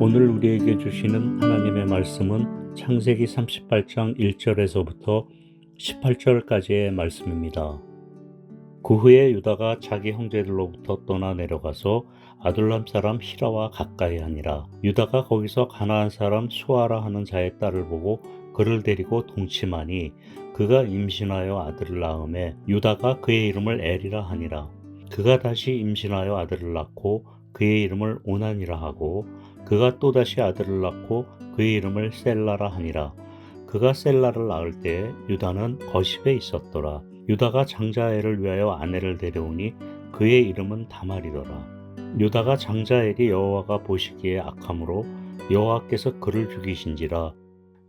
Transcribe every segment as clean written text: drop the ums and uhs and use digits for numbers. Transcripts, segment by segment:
오늘 우리에게 주시는 하나님의 말씀은 창세기 38장 1절에서부터 18절까지의 말씀입니다. 그 후에 유다가 자기 형제들로부터 떠나 내려가서 아둘람 사람 히라와 가까이 하니라. 유다가 거기서 가나안 사람 수아라 하는 자의 딸을 보고 그를 데리고 동침하니 그가 임신하여 아들을 낳음에 유다가 그의 이름을 엘이라 하니라. 그가 다시 임신하여 아들을 낳고 그의 이름을 오난이라 하고 그가 또다시 아들을 낳고 그의 이름을 셀라라 하니라. 그가 셀라를 낳을 때에 유다는 거십에 있었더라. 유다가 장자엘을 위하여 아내를 데려오니 그의 이름은 다말이더라. 유다가 장자엘이 여호와가 보시기에 악함으로 여호와께서 그를 죽이신지라.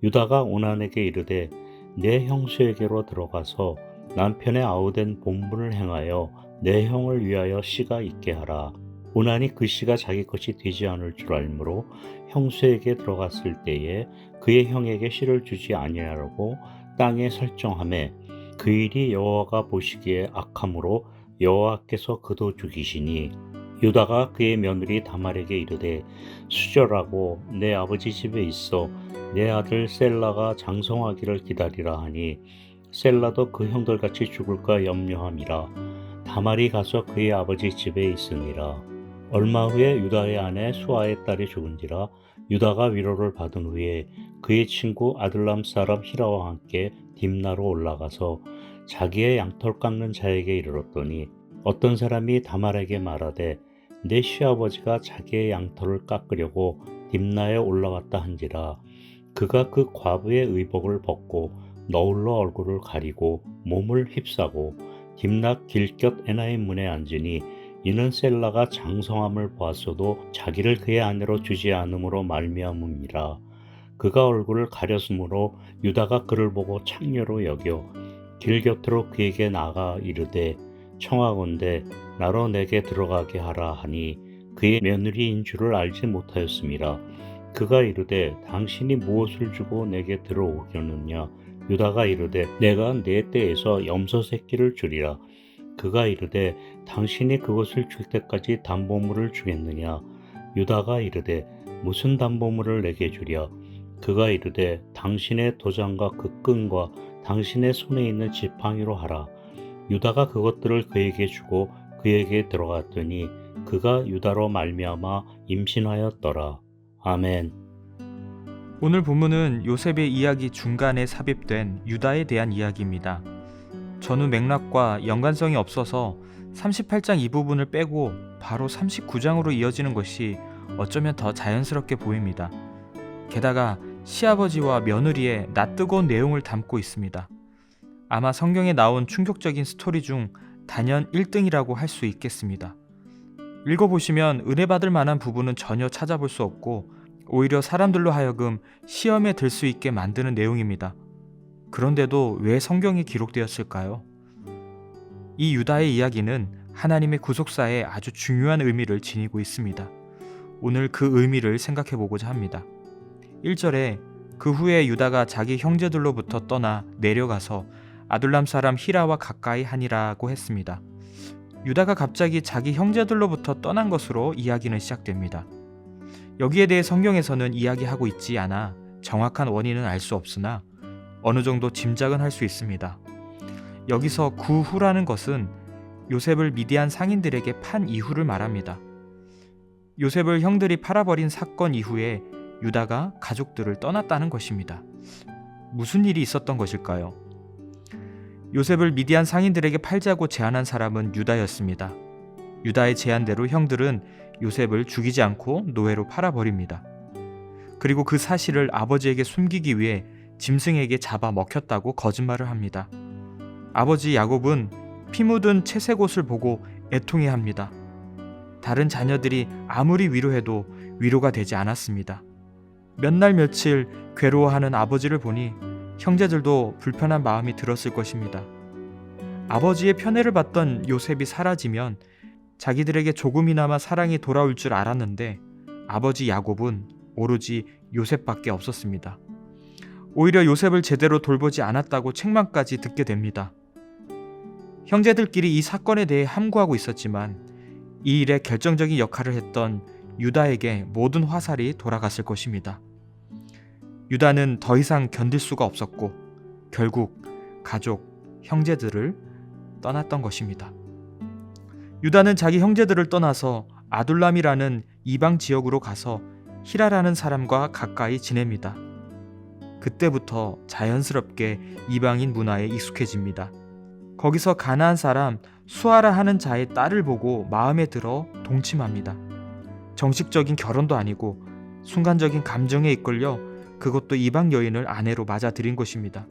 유다가 오난에게 이르되 내 형수에게로 들어가서 남편의 아우된 본분을 행하여 내 형을 위하여 씨가 있게 하라. 오난이 그 씨가 자기 것이 되지 않을 줄 알므로 형수에게 들어갔을 때에 그의 형에게 씨를 주지 아니하려고 땅에 설정하매 그 일이 여호와가 보시기에 악함으로 여호와께서 그도 죽이시니 유다가 그의 며느리 다말에게 이르되 수절하고 내 아버지 집에 있어 내 아들 셀라가 장성하기를 기다리라 하니 셀라도 그 형들같이 죽을까 염려함이라. 다말이 가서 그의 아버지 집에 있으니라. 얼마 후에 유다의 아내 수아의 딸이 죽은지라. 유다가 위로를 받은 후에 그의 친구 아둘람 사람 히라와 함께 딥나로 올라가서 자기의 양털 깎는 자에게 이르렀더니 어떤 사람이 다말에게 말하되 내 시아버지가 자기의 양털을 깎으려고 딥나에 올라왔다 한지라. 그가 그 과부의 의복을 벗고 너울로 얼굴을 가리고 몸을 휩싸고 딥나 길곁 에나임 문에 앉으니 이는 셀라가 장성함을 보았어도 자기를 그의 아내로 주지 않음으로 말미암음이라. 그가 얼굴을 가렸으므로 유다가 그를 보고 창녀로 여겨 길 곁으로 그에게 나가 이르되 청하건대 나로 내게 들어가게 하라 하니 그의 며느리인 줄을 알지 못하였음이라. 그가 이르되 당신이 무엇을 주고 내게 들어오겠느냐. 유다가 이르되 내가 내 떼에서 염소 새끼를 주리라. 그가 이르되 당신이 그것을 줄 때까지 담보물을 주겠느냐. 유다가 이르되 무슨 담보물을 내게 주랴. 그가 이르되 당신의 도장과 그 끈과 당신의 손에 있는 지팡이로 하라. 유다가 그것들을 그에게 주고 그에게 들어갔더니 그가 유다로 말미암아 임신하였더라. 아멘. 오늘 본문은 요셉의 이야기 중간에 삽입된 유다에 대한 이야기입니다. 전후 맥락과 연관성이 없어서 38장 이 부분을 빼고 바로 39장으로 이어지는 것이 어쩌면 더 자연스럽게 보입니다. 게다가 시아버지와 며느리의 낯뜨거운 내용을 담고 있습니다. 아마 성경에 나온 충격적인 스토리 중 단연 1등이라고 할 수 있겠습니다. 읽어보시면 은혜 받을 만한 부분은 전혀 찾아볼 수 없고 오히려 사람들로 하여금 시험에 들 수 있게 만드는 내용입니다. 그런데도 왜 성경에 기록되었을까요? 이 유다의 이야기는 하나님의 구속사에 아주 중요한 의미를 지니고 있습니다. 오늘 그 의미를 생각해 보고자 합니다. 1절에 그 후에 유다가 자기 형제들로부터 떠나 내려가서 아둘람 사람 히라와 가까이 하니라고 했습니다. 유다가 갑자기 자기 형제들로부터 떠난 것으로 이야기는 시작됩니다. 여기에 대해 성경에서는 이야기하고 있지 않아 정확한 원인은 알 수 없으나 어느 정도 짐작은 할 수 있습니다. 여기서 그 후라는 것은 요셉을 미디안 상인들에게 판 이후를 말합니다. 요셉을 형들이 팔아버린 사건 이후에 유다가 가족들을 떠났다는 것입니다. 무슨 일이 있었던 것일까요? 요셉을 미디안 상인들에게 팔자고 제안한 사람은 유다였습니다. 유다의 제안대로 형들은 요셉을 죽이지 않고 노예로 팔아버립니다. 그리고 그 사실을 아버지에게 숨기기 위해 짐승에게 잡아 먹혔다고 거짓말을 합니다. 아버지 야곱은 피 묻은 채색 옷을 보고 애통해합니다. 다른 자녀들이 아무리 위로해도 위로가 되지 않았습니다. 몇 날 며칠 괴로워하는 아버지를 보니 형제들도 불편한 마음이 들었을 것입니다. 아버지의 편애를 받던 요셉이 사라지면 자기들에게 조금이나마 사랑이 돌아올 줄 알았는데 아버지 야곱은 오로지 요셉밖에 없었습니다. 오히려 요셉을 제대로 돌보지 않았다고 책망까지 듣게 됩니다. 형제들끼리 이 사건에 대해 함구하고 있었지만 이 일에 결정적인 역할을 했던 유다에게 모든 화살이 돌아갔을 것입니다. 유다는 더 이상 견딜 수가 없었고 결국 가족, 형제들을 떠났던 것입니다. 유다는 자기 형제들을 떠나서 아둘람이라는 이방 지역으로 가서 히라라는 사람과 가까이 지냅니다. 그때부터 자연스럽게 이방인 문화에 익숙해집니다. 거기서 가나안 사람 수아라 하는 자의 딸을 보고 마음에 들어 동침합니다. 정식적인 결혼도 아니고 순간적인 감정에 이끌려 그것도 이방 여인을 아내로 맞아들인 것입니다.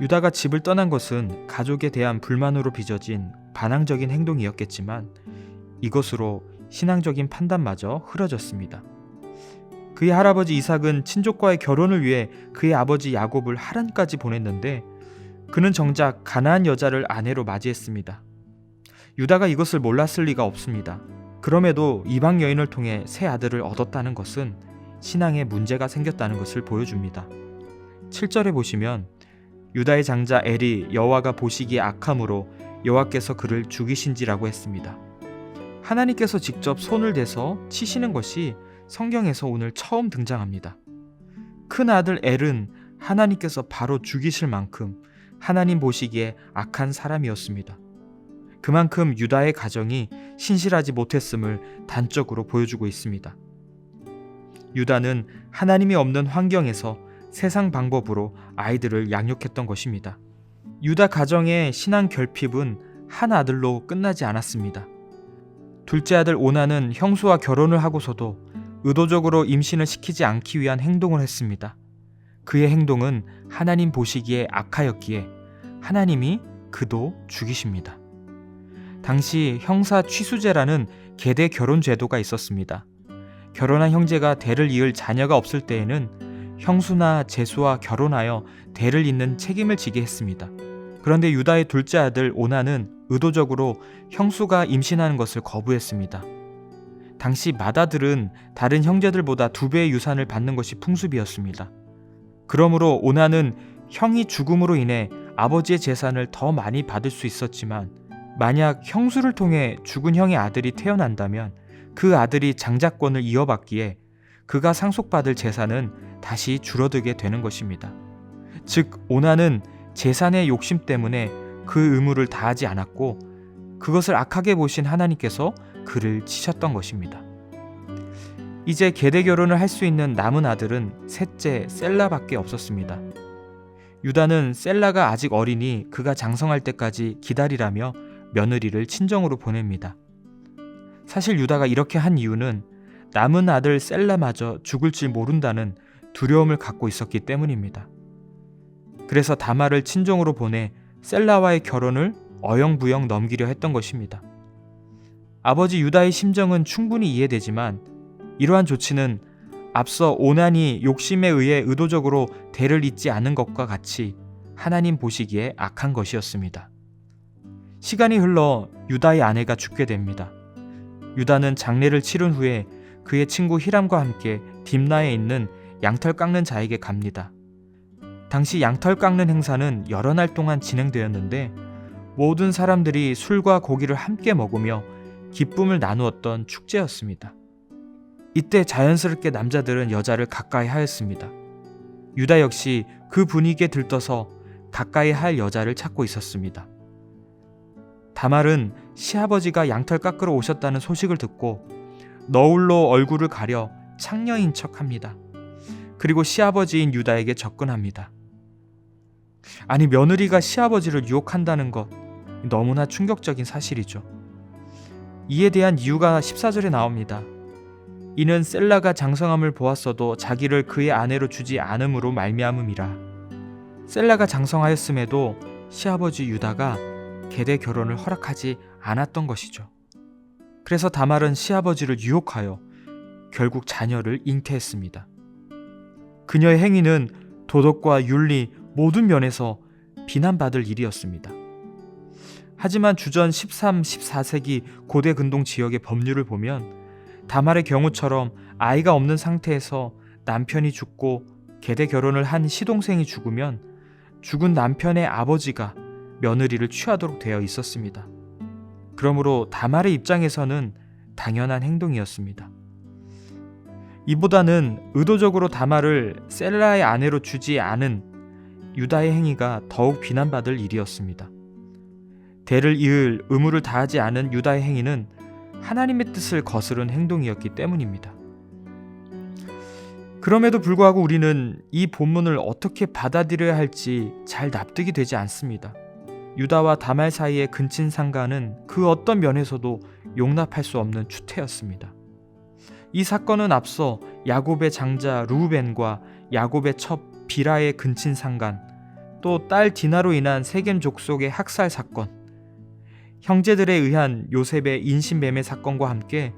유다가 집을 떠난 것은 가족에 대한 불만으로 빚어진 반항적인 행동이었겠지만 이것으로 신앙적인 판단마저 흐려졌습니다. 그의 할아버지 이삭은 친족과의 결혼을 위해 그의 아버지 야곱을 하란까지 보냈는데 그는 정작 가나안 여자를 아내로 맞이했습니다. 유다가 이것을 몰랐을 리가 없습니다. 그럼에도 이방 여인을 통해 새 아들을 얻었다는 것은 신앙에 문제가 생겼다는 것을 보여줍니다. 7절에 보시면 유다의 장자 엘이 여호와가 보시기에 악함으로 여호와께서 그를 죽이신지라고 했습니다. 하나님께서 직접 손을 대서 치시는 것이 성경에서 오늘 처음 등장합니다. 큰 아들 엘은 하나님께서 바로 죽이실 만큼 하나님 보시기에 악한 사람이었습니다. 그만큼 유다의 가정이 신실하지 못했음을 단적으로 보여주고 있습니다. 유다는 하나님이 없는 환경에서 세상 방법으로 아이들을 양육했던 것입니다. 유다 가정의 신앙 결핍은 한 아들로 끝나지 않았습니다. 둘째 아들 오나는 형수와 결혼을 하고서도 의도적으로 임신을 시키지 않기 위한 행동을 했습니다. 그의 행동은 하나님 보시기에 악하였기에 하나님이 그도 죽이십니다. 당시 형사 취수제라는 계대 결혼 제도가 있었습니다. 결혼한 형제가 대를 이을 자녀가 없을 때에는 형수나 제수와 결혼하여 대를 잇는 책임을 지게 했습니다. 그런데 유다의 둘째 아들 오나는 의도적으로 형수가 임신하는 것을 거부했습니다. 당시 맏아들은 다른 형제들보다 2배의 유산을 받는 것이 풍습이었습니다. 그러므로 오나는 형이 죽음으로 인해 아버지의 재산을 더 많이 받을 수 있었지만 만약 형수를 통해 죽은 형의 아들이 태어난다면 그 아들이 장자권을 이어받기에 그가 상속받을 재산은 다시 줄어들게 되는 것입니다. 즉 오나는 재산의 욕심 때문에 그 의무를 다하지 않았고 그것을 악하게 보신 하나님께서 그를 치셨던 것입니다. 이제 계대 결혼을 할 수 있는 남은 아들은 셋째 셀라밖에 없었습니다. 유다는 셀라가 아직 어리니 그가 장성할 때까지 기다리라며 며느리를 친정으로 보냅니다. 사실 유다가 이렇게 한 이유는 남은 아들 셀라마저 죽을 줄 모른다는 두려움을 갖고 있었기 때문입니다. 그래서 다말을 친정으로 보내 셀라와의 결혼을 어영부영 넘기려 했던 것입니다. 아버지 유다의 심정은 충분히 이해되지만 이러한 조치는 앞서 오난이 욕심에 의해 의도적으로 대를 잇지 않은 것과 같이 하나님 보시기에 악한 것이었습니다. 시간이 흘러 유다의 아내가 죽게 됩니다. 유다는 장례를 치른 후에 그의 친구 히람과 함께 딥나에 있는 양털 깎는 자에게 갑니다. 당시 양털 깎는 행사는 여러 날 동안 진행되었는데 모든 사람들이 술과 고기를 함께 먹으며 기쁨을 나누었던 축제였습니다. 이때 자연스럽게 남자들은 여자를 가까이 하였습니다. 유다 역시 그 분위기에 들떠서 가까이 할 여자를 찾고 있었습니다. 다말은 시아버지가 양털 깎으러 오셨다는 소식을 듣고 너울로 얼굴을 가려 창녀인 척합니다. 그리고 시아버지인 유다에게 접근합니다. 아니, 며느리가 시아버지를 유혹한다는 것, 너무나 충격적인 사실이죠. 이에 대한 이유가 14절에 나옵니다. 이는 셀라가 장성함을 보았어도 자기를 그의 아내로 주지 않음으로 말미암음이라. 셀라가 장성하였음에도 시아버지 유다가 계대 결혼을 허락하지 않았던 것이죠. 그래서 다말은 시아버지를 유혹하여 결국 자녀를 잉태했습니다. 그녀의 행위는 도덕과 윤리 모든 면에서 비난받을 일이었습니다. 하지만 주전 13, 14세기 고대 근동 지역의 법률을 보면 다말의 경우처럼 아이가 없는 상태에서 남편이 죽고 계대 결혼을 한 시동생이 죽으면 죽은 남편의 아버지가 며느리를 취하도록 되어 있었습니다. 그러므로 다말의 입장에서는 당연한 행동이었습니다. 이보다는 의도적으로 다말을 셀라의 아내로 주지 않은 유다의 행위가 더욱 비난받을 일이었습니다. 대를 이을 의무를 다하지 않은 유다의 행위는 하나님의 뜻을 거스른 행동이었기 때문입니다. 그럼에도 불구하고 우리는 이 본문을 어떻게 받아들여야 할지 잘 납득이 되지 않습니다. 유다와 다말 사이의 근친상간은 그 어떤 면에서도 용납할 수 없는 추태였습니다. 이 사건은 앞서 야곱의 장자 루벤과 야곱의 첩 비라의 근친상간, 또 딸 디나로 인한 세겜 족속의 학살 사건, 형제들에 의한 요셉의 인신매매 사건과 함께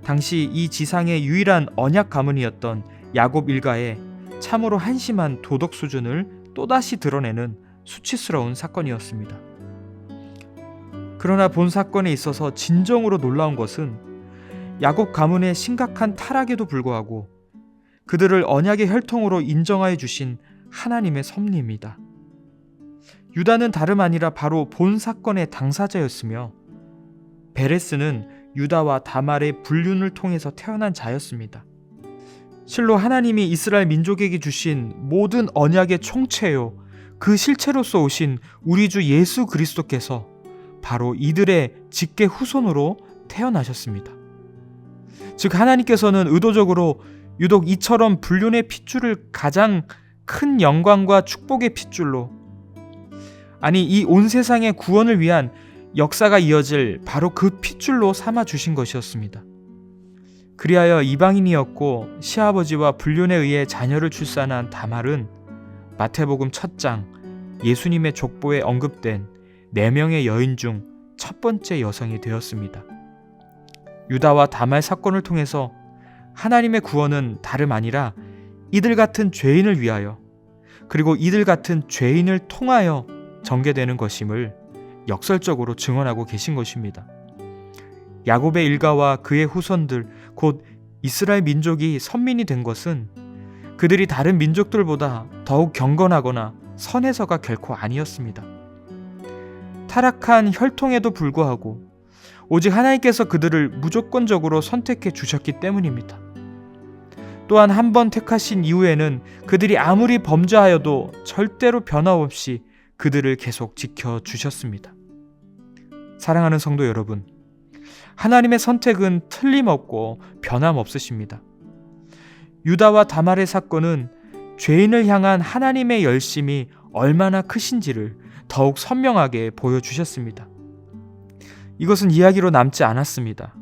당시 이 지상의 유일한 언약 가문이었던 야곱 일가의 참으로 한심한 도덕 수준을 또다시 드러내는 수치스러운 사건이었습니다. 그러나 본 사건에 있어서 진정으로 놀라운 것은 야곱 가문의 심각한 타락에도 불구하고 그들을 언약의 혈통으로 인정하여 주신 하나님의 섭리입니다. 유다는 다름 아니라 바로 본 사건의 당사자였으며 베레스는 유다와 다말의 불륜을 통해서 태어난 자였습니다. 실로 하나님이 이스라엘 민족에게 주신 모든 언약의 총체요, 그 실체로서 오신 우리 주 예수 그리스도께서 바로 이들의 직계 후손으로 태어나셨습니다. 즉 하나님께서는 의도적으로 유독 이처럼 불륜의 핏줄을 가장 큰 영광과 축복의 핏줄로, 아니 이 온 세상의 구원을 위한 역사가 이어질 바로 그 핏줄로 삼아 주신 것이었습니다. 그리하여 이방인이었고 시아버지와 불륜에 의해 자녀를 출산한 다말은 마태복음 1장 예수님의 족보에 언급된 4명의 여인 중 첫 번째 여성이 되었습니다. 유다와 다말 사건을 통해서 하나님의 구원은 다름 아니라 이들 같은 죄인을 위하여, 그리고 이들 같은 죄인을 통하여 전개되는 것임을 역설적으로 증언하고 계신 것입니다. 야곱의 일가와 그의 후손들, 곧 이스라엘 민족이 선민이 된 것은 그들이 다른 민족들보다 더욱 경건하거나 선해서가 결코 아니었습니다. 타락한 혈통에도 불구하고 오직 하나님께서 그들을 무조건적으로 선택해 주셨기 때문입니다. 또한 한 번 택하신 이후에는 그들이 아무리 범죄하여도 절대로 변함없이 그들을 계속 지켜주셨습니다. 사랑하는 성도 여러분, 하나님의 선택은 틀림없고 변함없으십니다. 유다와 다말의 사건은 죄인을 향한 하나님의 열심이 얼마나 크신지를 더욱 선명하게 보여주셨습니다. 이것은 이야기로 남지 않았습니다.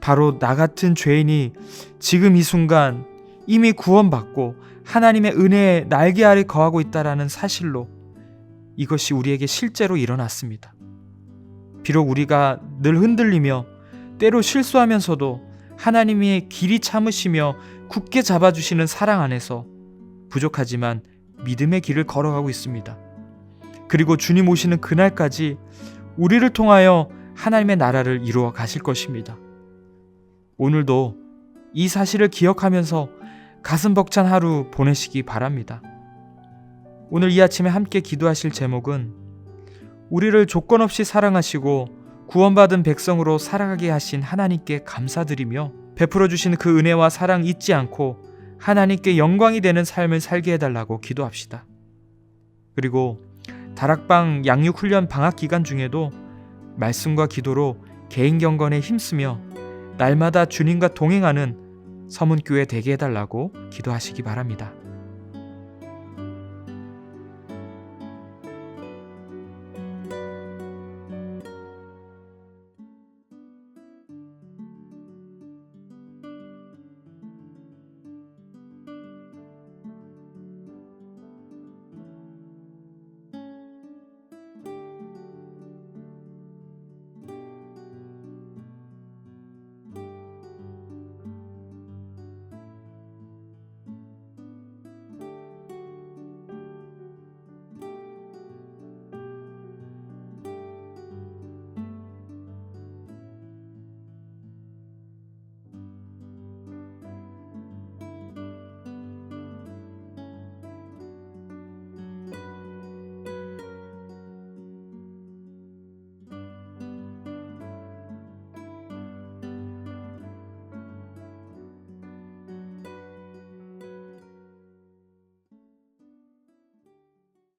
바로 나 같은 죄인이 지금 이 순간 이미 구원받고 하나님의 은혜의 날개 아래 거하고 있다라는 사실로 이것이 우리에게 실제로 일어났습니다. 비록 우리가 늘 흔들리며 때로 실수하면서도 하나님의 길이 참으시며 굳게 잡아주시는 사랑 안에서 부족하지만 믿음의 길을 걸어가고 있습니다. 그리고 주님 오시는 그날까지 우리를 통하여 하나님의 나라를 이루어 가실 것입니다. 오늘도 이 사실을 기억하면서 가슴 벅찬 하루 보내시기 바랍니다. 오늘 이 아침에 함께 기도하실 제목은 우리를 조건 없이 사랑하시고 구원받은 백성으로 살아가게 하신 하나님께 감사드리며 베풀어 주신 그 은혜와 사랑 잊지 않고 하나님께 영광이 되는 삶을 살게 해달라고 기도합시다. 그리고 다락방 양육훈련 방학 기간 중에도 말씀과 기도로 개인 경건에 힘쓰며 날마다 주님과 동행하는 서문교회 되게 해달라고 기도하시기 바랍니다.